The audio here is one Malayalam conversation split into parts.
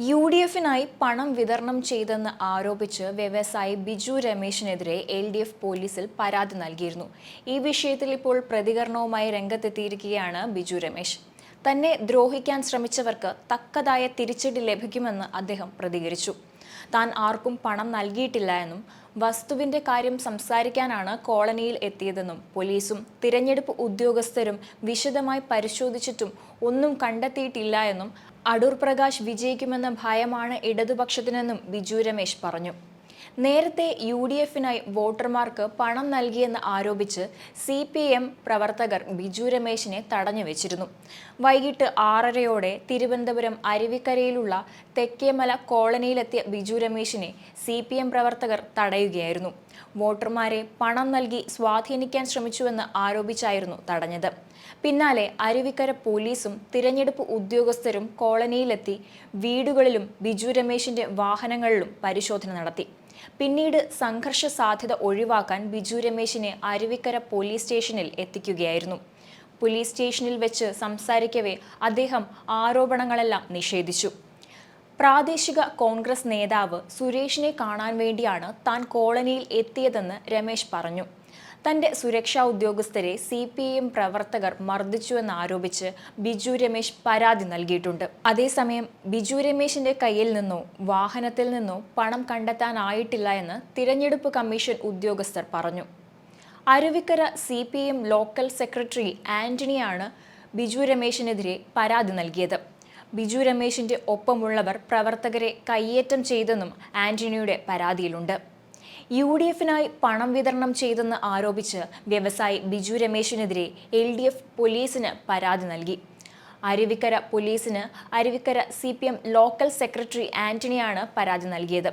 യു.ഡി.എഫിനായി പണം വിതരണം ചെയ്തെന്ന് ആരോപിച്ച് വ്യവസായി ബിജു രമേശിനെതിരെ എൽ.ഡി.എഫ് പോലീസിൽ പരാതി നൽകിയിരുന്നു. ഈ വിഷയത്തിൽ ഇപ്പോൾ പ്രതികരണവുമായി രംഗത്തെത്തിയിരിക്കുകയാണ് ബിജു രമേശ്. തന്നെ ദ്രോഹിക്കാൻ ശ്രമിച്ചവർക്ക് തക്കതായ തിരിച്ചടി ലഭിക്കുമെന്ന് അദ്ദേഹം പ്രതികരിച്ചു. താൻ ആർക്കും പണം നൽകിയിട്ടില്ല എന്നും വസ്തുവിന്റെ കാര്യം സംസാരിക്കാനാണ് കോളനിയിൽ എത്തിയതെന്നും പോലീസും തിരഞ്ഞെടുപ്പ് ഉദ്യോഗസ്ഥരും വിശദമായി പരിശോധിച്ചിട്ടും ഒന്നും കണ്ടെത്തിയിട്ടില്ല എന്നും അടൂർ പ്രകാശ് വിജയിക്കുമെന്ന ഭയമാണ് ഇടതുപക്ഷത്തിനെന്നും ബിജു രമേശ് പറഞ്ഞു. നേരത്തെ യു.ഡി.എഫിനായി വോട്ടർമാർക്ക് പണം നൽകിയെന്ന് ആരോപിച്ച് CPM പ്രവർത്തകർ ബിജു രമേശിനെ തടഞ്ഞുവെച്ചിരുന്നു. വൈകിട്ട് 6:30 തിരുവനന്തപുരം അരുവിക്കരയിലുള്ള തെക്കേമല കോളനിയിലെത്തിയ ബിജു രമേശിനെ CPM പ്രവർത്തകർ തടയുകയായിരുന്നു. വോട്ടർമാരെ പണം നൽകി സ്വാധീനിക്കാൻ ശ്രമിച്ചുവെന്ന് ആരോപിച്ചായിരുന്നു തടഞ്ഞത്. പിന്നാലെ അരുവിക്കര പോലീസും തിരഞ്ഞെടുപ്പ് ഉദ്യോഗസ്ഥരും കോളനിയിലെത്തി വീടുകളിലും ബിജു രമേശിന്റെ വാഹനങ്ങളിലും പരിശോധന നടത്തി. പിന്നീട് സംഘർഷ സാധ്യത ഒഴിവാക്കാൻ ബിജു രമേശിനെ അരുവിക്കര പോലീസ് സ്റ്റേഷനിൽ എത്തിക്കുകയായിരുന്നു. പോലീസ് സ്റ്റേഷനിൽ വെച്ച് സംസാരിക്കവേ അദ്ദേഹം ആരോപണങ്ങളെല്ലാം നിഷേധിച്ചു. പ്രാദേശിക കോൺഗ്രസ് നേതാവ് സുരേഷിനെ കാണാൻ വേണ്ടിയാണ് താൻ കോളനിയിൽ എത്തിയതെന്ന് രമേശ് പറഞ്ഞു. തന്റെ സുരക്ഷാ ഉദ്യോഗസ്ഥരെ CPM പ്രവർത്തകർ മർദ്ദിച്ചുവെന്നാരോപിച്ച് ബിജു രമേശ് പരാതി നൽകിയിട്ടുണ്ട്. അതേസമയം ബിജു രമേശിന്റെ കയ്യിൽ നിന്നോ വാഹനത്തിൽ നിന്നോ പണം കണ്ടെത്താനായിട്ടില്ല എന്ന് തിരഞ്ഞെടുപ്പ് കമ്മീഷൻ ഉദ്യോഗസ്ഥർ പറഞ്ഞു. അരുവിക്കര CPM ലോക്കൽ സെക്രട്ടറി ആന്റണിയാണ് ബിജു രമേശിനെതിരെ പരാതി നൽകിയത്. ബിജു രമേശിന്റെ ഒപ്പമുള്ളവർ പ്രവർത്തകരെ കയ്യേറ്റം ചെയ്തെന്നും ആന്റണിയുടെ പരാതിയിലുണ്ട്. യു.ഡി.എഫിനായി പണം വിതരണം ചെയ്തെന്ന് ആരോപിച്ച് വ്യവസായി ബിജു രമേശിനെതിരെ LDF പോലീസിന് പരാതി നൽകി. അരുവിക്കര പോലീസിന് അരുവിക്കര CPM ലോക്കൽ സെക്രട്ടറി ആന്റണിയാണ് പരാതി നൽകിയത്.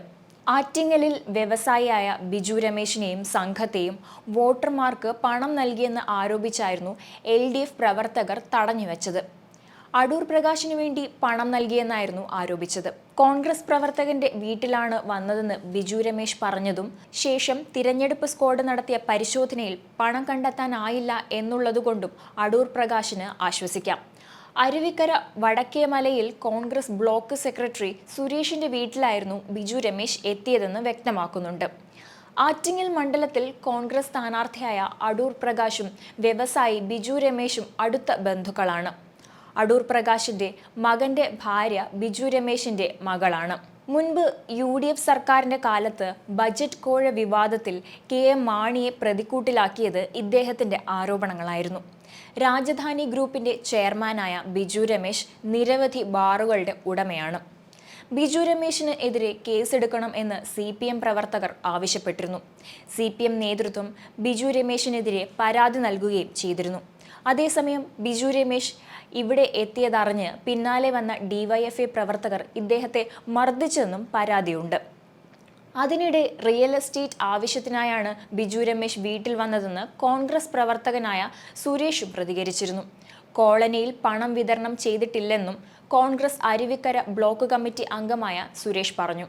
ആറ്റിങ്ങലിൽ വ്യവസായിയായ ബിജു രമേശിനെയും സംഘത്തെയും വോട്ടർമാർക്ക് പണം നൽകിയെന്ന് ആരോപിച്ചായിരുന്നു LDF പ്രവർത്തകർ തടഞ്ഞുവെച്ചത്. അടൂർ പ്രകാശിനു വേണ്ടി പണം നൽകിയെന്നായിരുന്നു ആരോപിച്ചത്. കോൺഗ്രസ് പ്രവർത്തകന്റെ വീട്ടിലാണ് വന്നതെന്ന് ബിജു രമേശ് പറഞ്ഞതും ശേഷം തിരഞ്ഞെടുപ്പ് സ്ക്വാഡ് നടത്തിയ പരിശോധനയിൽ പണം കണ്ടെത്താനായില്ല എന്നുള്ളതുകൊണ്ടും അടൂർ പ്രകാശിന് ആശ്വസിക്കാം. അരുവിക്കര വടക്കേമലയിൽ കോൺഗ്രസ് ബ്ലോക്ക് സെക്രട്ടറി സുരേഷിന്റെ വീട്ടിലായിരുന്നു ബിജു രമേശ് എത്തിയതെന്ന് വ്യക്തമാക്കുന്നുണ്ട്. ആറ്റിങ്ങൽ മണ്ഡലത്തിൽ കോൺഗ്രസ് സ്ഥാനാർത്ഥിയായ അടൂർ പ്രകാശും വ്യവസായി ബിജു രമേശും അടുത്ത ബന്ധുക്കളാണ്. അടൂർ പ്രകാശിന്റെ മകന്റെ ഭാര്യ ബിജു രമേശിന്റെ മകളാണ്. മുൻപ് UDF സർക്കാരിന്റെ കാലത്ത് ബജറ്റ് കോഴ വിവാദത്തിൽ KM മാണിയെ പ്രതിക്കൂട്ടിലാക്കിയത് ഇദ്ദേഹത്തിന്റെ ആരോപണങ്ങളായിരുന്നു. രാജധാനി ഗ്രൂപ്പിന്റെ ചെയർമാനായ ബിജു രമേശ് നിരവധി ബാറുകളുടെ ഉടമയാണ്. ബിജു രമേശിന് എതിരെ കേസെടുക്കണം എന്ന് CPM പ്രവർത്തകർ ആവശ്യപ്പെട്ടിരുന്നു. CPM നേതൃത്വം ബിജു രമേശിനെതിരെ പരാതി നൽകുകയും ചെയ്തിരുന്നു. അതേസമയം ബിജു രമേശ് ഇവിടെ എത്തിയതറിഞ്ഞ് പിന്നാലെ വന്ന DYFI പ്രവർത്തകർ ഇദ്ദേഹത്തെ മർദ്ദിച്ചെന്നും പരാതിയുണ്ട്. അതിനിടെ റിയൽ എസ്റ്റേറ്റ് ആവശ്യത്തിനായാണ് ബിജു രമേശ് വീട്ടിൽ വന്നതെന്ന് കോൺഗ്രസ് പ്രവർത്തകനായ സുരേഷും പ്രതികരിച്ചിരുന്നു. കോളനിയിൽ പണം വിതരണം ചെയ്തിട്ടില്ലെന്നും കോൺഗ്രസ് അരുവിക്കര ബ്ലോക്ക് കമ്മിറ്റി അംഗമായ സുരേഷ് പറഞ്ഞു.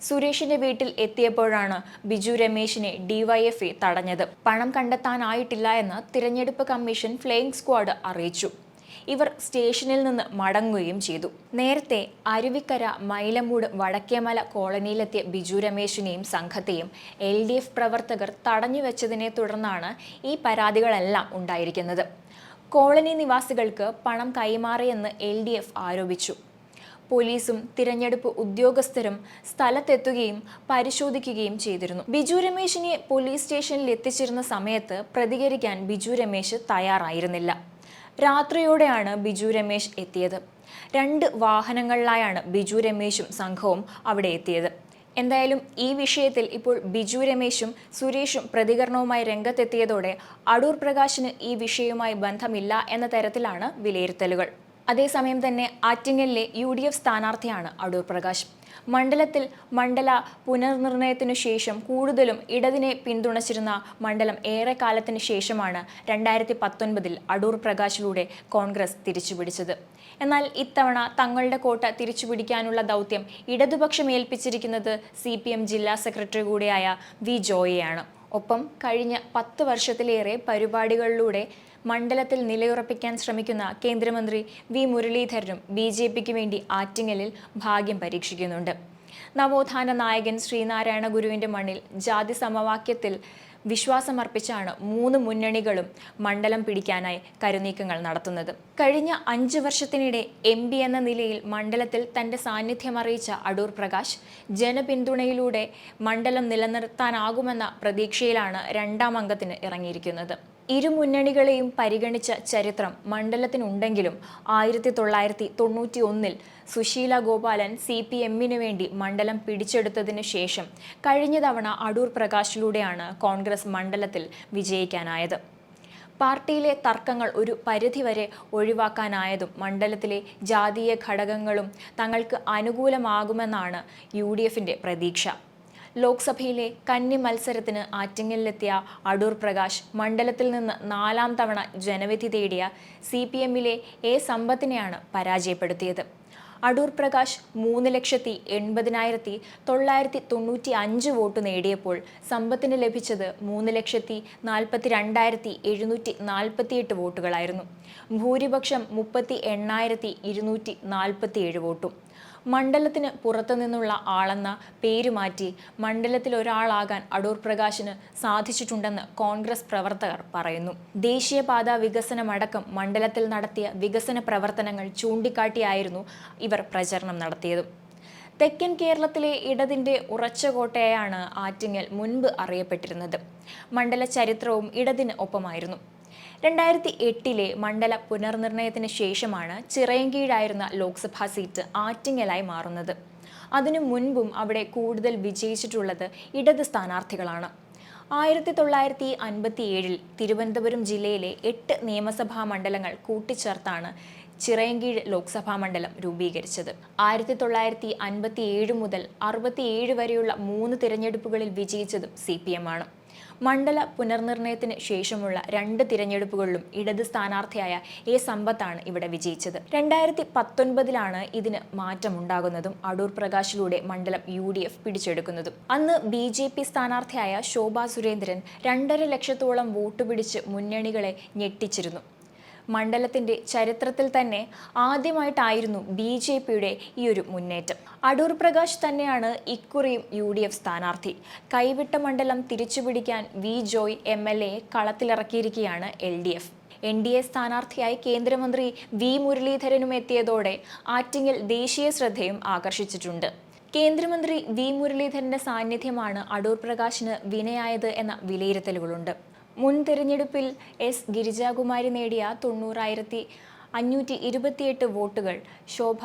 സുരേഷിന്റെ വീട്ടിൽ എത്തിയപ്പോഴാണ് ബിജു രമേശിനെ DYFI തടഞ്ഞത്. പണം കണ്ടെത്താനായിട്ടില്ല എന്ന് തിരഞ്ഞെടുപ്പ് കമ്മീഷൻ ഫ്ലൈയിങ് സ്ക്വാഡ് അറിയിച്ചു. ഇവർ സ്റ്റേഷനിൽ നിന്ന് മടങ്ങുകയും ചെയ്തു. നേരത്തെ അരുവിക്കര മൈലമൂട് വടക്കേമല കോളനിയിലെത്തിയ ബിജു രമേശിനെയും സംഘത്തെയും LDF പ്രവർത്തകർ തടഞ്ഞുവെച്ചതിനെ തുടർന്നാണ് ഈ പരാതികളെല്ലാം ഉണ്ടായിരിക്കുന്നത്. കോളനി നിവാസികൾക്ക് പണം കൈമാറിയെന്ന് LDF ആരോപിച്ചു. പോലീസും തിരഞ്ഞെടുപ്പ് ഉദ്യോഗസ്ഥരും സ്ഥലത്തെത്തുകയും പരിശോധിക്കുകയും ചെയ്തിരുന്നു. ബിജു രമേശിനെ പോലീസ് സ്റ്റേഷനിൽ എത്തിച്ചിരുന്ന സമയത്ത് പ്രതികരിക്കാൻ ബിജു രമേശ് തയ്യാറായിരുന്നില്ല. രാത്രിയോടെയാണ് ബിജു രമേശ് എത്തിയത്. 2 വാഹനങ്ങളിലായാണ് ബിജു രമേശും സംഘവും അവിടെ എത്തിയത്. എന്തായാലും ഈ വിഷയത്തിൽ ഇപ്പോൾ ബിജു രമേശും സുരേഷും പ്രതികരണവുമായി രംഗത്തെത്തിയതോടെ അടൂർ പ്രകാശിന് ഈ വിഷയവുമായി ബന്ധമില്ല എന്ന തരത്തിലാണ് വിലയിരുത്തലുകൾ. അതേസമയം തന്നെ ആറ്റിങ്ങലിലെ UDF സ്ഥാനാർത്ഥിയാണ് അടൂർ പ്രകാശ്. മണ്ഡലത്തിൽ മണ്ഡല പുനർനിർണയത്തിനു ശേഷം കൂടുതലും ഇടതിനെ പിന്തുണച്ചിരുന്ന മണ്ഡലം ഏറെക്കാലത്തിന് ശേഷമാണ് 2019 അടൂർ പ്രകാശിലൂടെ കോൺഗ്രസ് തിരിച്ചുപിടിച്ചത്. എന്നാൽ ഇത്തവണ തങ്ങളുടെ കോട്ട തിരിച്ചുപിടിക്കാനുള്ള ദൗത്യം ഇടതുപക്ഷം ഏൽപ്പിച്ചിരിക്കുന്നത് CPM ജില്ലാ സെക്രട്ടറി കൂടിയായ V. ജോയിയാണ്. ഒപ്പം കഴിഞ്ഞ 10 വർഷത്തിലേറെ പരിപാടികളിലൂടെ മണ്ഡലത്തിൽ നിലയുറപ്പിക്കാൻ ശ്രമിക്കുന്ന കേന്ദ്രമന്ത്രി വി മുരളീധരനും BJPക്ക് വേണ്ടി ആറ്റിങ്ങലിൽ ഭാഗ്യം പരീക്ഷിക്കുന്നുണ്ട്. നവോത്ഥാന നായകൻ ശ്രീനാരായണ ഗുരുവിന്റെ മണ്ണിൽ ജാതി സമവാക്യത്തിൽ വിശ്വാസമർപ്പിച്ചാണ് മൂന്ന് മുന്നണികളും മണ്ഡലം പിടിക്കാനായി കരുനീക്കങ്ങൾ നടത്തുന്നത്. കഴിഞ്ഞ 5 വർഷത്തിനിടെ MP എന്ന നിലയിൽ മണ്ഡലത്തിൽ തന്റെ സാന്നിധ്യം അറിയിച്ച അടൂർ പ്രകാശ് ജനപിന്തുണയിലൂടെ മണ്ഡലം നിലനിർത്താനാകുമെന്ന പ്രതീക്ഷയിലാണ് രണ്ടാം അംഗത്തിന് ഇറങ്ങിയിരിക്കുന്നത്. ഇരു മുന്നണികളെയും പരിഗണിച്ച ചരിത്രം മണ്ഡലത്തിനുണ്ടെങ്കിലും 1991 സുശീല ഗോപാലൻ CPM-ന് വേണ്ടി മണ്ഡലം പിടിച്ചെടുത്തതിന് ശേഷം കഴിഞ്ഞ തവണ അടൂർ പ്രകാശിലൂടെയാണ് കോൺഗ്രസ് മണ്ഡലത്തിൽ വിജയിക്കാനായത്. പാർട്ടിയിലെ തർക്കങ്ങൾ ഒരു പരിധിവരെ ഒഴിവാക്കാനായതും മണ്ഡലത്തിലെ ജാതീയ ഘടകങ്ങളും തങ്ങൾക്ക് അനുകൂലമാകുമെന്നാണ് UDFന്റെ പ്രതീക്ഷ. ലോക്സഭയിലെ കന്നി മത്സരത്തിന് ആറ്റിങ്ങലിലെത്തിയ അടൂർ പ്രകാശ് മണ്ഡലത്തിൽ നിന്ന് 4ാം തവണ ജനവിധി തേടിയ CPM-ലെ A സമ്പത്തിനെയാണ് പരാജയപ്പെടുത്തിയത്. അടൂർ പ്രകാശ് 3,80,995 വോട്ട് നേടിയപ്പോൾ സമ്പത്തിന് ലഭിച്ചത് 3,42,748 വോട്ടുകളായിരുന്നു. ഭൂരിപക്ഷം 38,247 വോട്ടും. മണ്ഡലത്തിന് പുറത്തുനിന്നുള്ള ആളെന്ന പേരുമാറ്റി മണ്ഡലത്തിലൊരാളാകാൻ അടൂർ പ്രകാശിന് സാധിച്ചിട്ടുണ്ടെന്ന് കോൺഗ്രസ് പ്രവർത്തകർ പറയുന്നു. ദേശീയപാത വികസനമടക്കം മണ്ഡലത്തിൽ നടത്തിയ വികസന പ്രവർത്തനങ്ങൾ ചൂണ്ടിക്കാട്ടിയായിരുന്നു ഇവർ പ്രചരണം നടത്തിയത്. തെക്കൻ കേരളത്തിലെ ഇടതിന്റെ ഉറച്ച കോട്ടയായാണ് ആറ്റിങ്ങൽ മുൻപ് അറിയപ്പെട്ടിരുന്നത്. മണ്ഡല ചരിത്രവും ഇടതിന് ഒപ്പമായിരുന്നു. 2008 മണ്ഡല പുനർനിർണയത്തിന് ശേഷമാണ് ചിറയൻകീഴായിരുന്ന ലോക്സഭാ സീറ്റ് ആറ്റിങ്ങലായി മാറുന്നത്. അതിനു മുൻപും അവിടെ കൂടുതൽ വിജയിച്ചിട്ടുള്ളത് ഇടത് സ്ഥാനാർത്ഥികളാണ്. 1957 തിരുവനന്തപുരം ജില്ലയിലെ 8 നിയമസഭാ മണ്ഡലങ്ങൾ കൂട്ടിച്ചേർത്താണ് ചിറയൻകീഴ് ലോക്സഭാ മണ്ഡലം രൂപീകരിച്ചത്. 1957 മുതൽ 67 വരെയുള്ള 3 തിരഞ്ഞെടുപ്പുകളിൽ വിജയിച്ചതും CPM ആണ്. മണ്ഡല പുനർനിർണയത്തിന് ശേഷമുള്ള 2 തിരഞ്ഞെടുപ്പുകളിലും ഇടത് സ്ഥാനാർത്ഥിയായ A സമ്പത്താണ് ഇവിടെ വിജയിച്ചത്. 2019 ഇതിന് മാറ്റമുണ്ടാകുന്നതും അടൂർ പ്രകാശിലൂടെ മണ്ഡലം UDF പിടിച്ചെടുക്കുന്നതും. അന്ന് BJP സ്ഥാനാർത്ഥിയായ ശോഭാ സുരേന്ദ്രൻ 2.5 ലക്ഷത്തോളം വോട്ട് പിടിച്ച് മുന്നണികളെ ഞെട്ടിച്ചിരുന്നു. മണ്ഡലത്തിന്റെ ചരിത്രത്തിൽ തന്നെ ആദ്യമായിട്ടായിരുന്നു BJPയുടെ ഈ ഒരു മുന്നേറ്റം. അടൂർ പ്രകാശ് തന്നെയാണ് ഇക്കുറിയും UDF സ്ഥാനാർത്ഥി. കൈവിട്ട മണ്ഡലം തിരിച്ചുപിടിക്കാൻ V Joy MLA കളത്തിലിറക്കിയിരിക്കുകയാണ് LDF. NDA സ്ഥാനാർത്ഥിയായി കേന്ദ്രമന്ത്രി V മുരളീധരനും എത്തിയതോടെ ആറ്റിങ്ങൽ ദേശീയ ശ്രദ്ധയും ആകർഷിച്ചിട്ടുണ്ട്. കേന്ദ്രമന്ത്രി V മുരളീധരന്റെ സാന്നിധ്യമാണ് അടൂർ പ്രകാശിന് വിനയായത് എന്ന വിലയിരുത്തലുകളുണ്ട്. മുൻ തിരഞ്ഞെടുപ്പിൽ S ഗിരിജാകുമാരി നേടിയ 90,528 വോട്ടുകൾ ശോഭ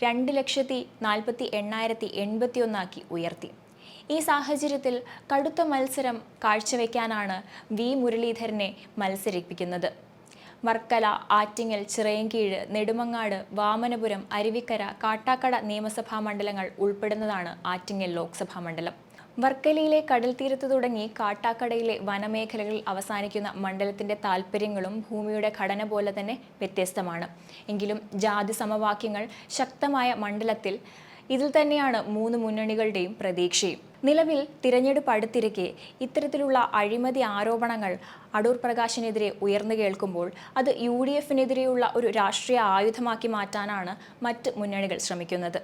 2,48,81 ഉയർത്തി. ഈ സാഹചര്യത്തിൽ കടുത്ത മത്സരം കാഴ്ചവെക്കാനാണ് V മുരളീധരനെ മത്സരിപ്പിക്കുന്നത്. വർക്കല, ആറ്റിങ്ങൽ, ചിറയൻകീഴ്, നെടുമങ്ങാട്, വാമനപുരം, അരുവിക്കര, കാട്ടാക്കട നിയമസഭാ മണ്ഡലങ്ങൾ ഉൾപ്പെടുന്നതാണ് ആറ്റിങ്ങൽ ലോക്സഭാ മണ്ഡലം. വർക്കലയിലെ കടൽ തീരത്ത് തുടങ്ങി കാട്ടാക്കടയിലെ വനമേഖലകളിൽ അവസാനിക്കുന്ന മണ്ഡലത്തിന്റെ താൽപ്പര്യങ്ങളും ഭൂമിയുടെ ഘടന പോലെ തന്നെ വ്യത്യസ്തമാണ്. എങ്കിലും ജാതി സമവാക്യങ്ങൾ ശക്തമായ മണ്ഡലത്തിൽ ഇതിൽ തന്നെയാണ് 3 മുന്നണികളുടെയും പ്രതീക്ഷയും. നിലവിൽ തിരഞ്ഞെടുപ്പ് അടുത്തിരിക്കെ ഇത്തരത്തിലുള്ള അഴിമതി ആരോപണങ്ങൾ അടൂർ പ്രകാശിനെതിരെ ഉയർന്നു കേൾക്കുമ്പോൾ അത് UDFനെതിരെയുള്ള ഒരു രാഷ്ട്രീയ ആയുധമാക്കി മാറ്റാനാണ് മറ്റ് മുന്നണികൾ ശ്രമിക്കുന്നത്.